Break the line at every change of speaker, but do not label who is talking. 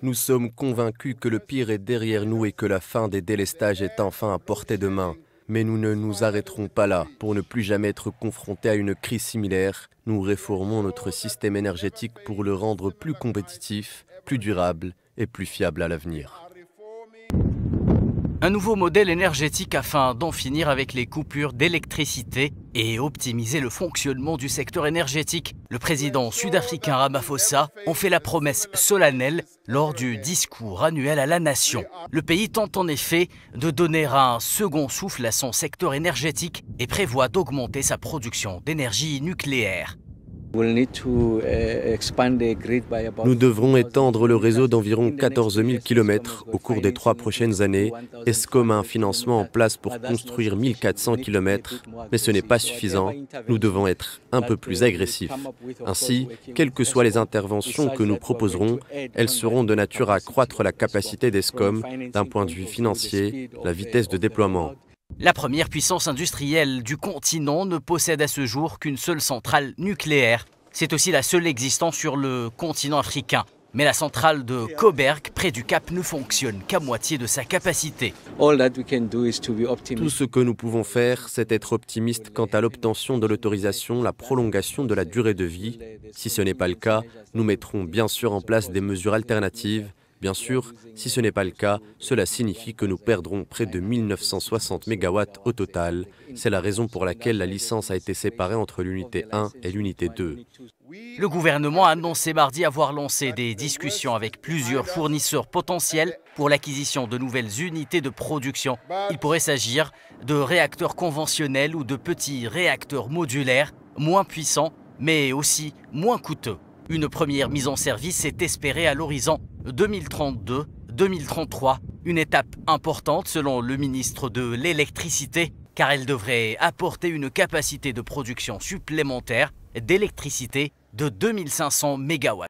Nous sommes convaincus que le pire est derrière nous et que la fin des délestages est enfin à portée de main. Mais nous ne nous arrêterons pas là. Pour ne plus jamais être confrontés à une crise similaire, nous réformons notre système énergétique pour le rendre plus compétitif, plus durable et plus fiable à l'avenir.
Un nouveau modèle énergétique afin d'en finir avec les coupures d'électricité et optimiser le fonctionnement du secteur énergétique. Le président sud-africain Ramaphosa en fait la promesse solennelle lors du discours annuel à la nation. Le pays tente en effet de donner un second souffle à son secteur énergétique et prévoit d'augmenter sa production d'énergie nucléaire.
Nous devrons étendre le réseau d'environ 14 000 km au cours des 3 prochaines années. Eskom a un financement en place pour construire 1400 km, mais ce n'est pas suffisant. Nous devons être un peu plus agressifs. Ainsi, quelles que soient les interventions que nous proposerons, elles seront de nature à accroître la capacité d'Eskom d'un point de vue financier, la vitesse de déploiement.
La première puissance industrielle du continent ne possède à ce jour qu'une seule centrale nucléaire. C'est aussi la seule existant sur le continent africain. Mais la centrale de Koberg, près du Cap, ne fonctionne qu'à moitié de sa capacité.
Tout ce que nous pouvons faire, c'est être optimiste quant à l'obtention de l'autorisation, la prolongation de la durée de vie. Si ce n'est pas le cas, nous mettrons bien sûr en place des mesures alternatives. Bien sûr, si ce n'est pas le cas, cela signifie que nous perdrons près de 1960 MW au total. C'est la raison pour laquelle la licence a été séparée entre l'unité 1 et l'unité 2.
Le gouvernement a annoncé mardi avoir lancé des discussions avec plusieurs fournisseurs potentiels pour l'acquisition de nouvelles unités de production. Il pourrait s'agir de réacteurs conventionnels ou de petits réacteurs modulaires, moins puissants, mais aussi moins coûteux. Une première mise en service est espérée à l'horizon 2032-2033, une étape importante selon le ministre de l'Électricité, car elle devrait apporter une capacité de production supplémentaire d'électricité de 2500 MW.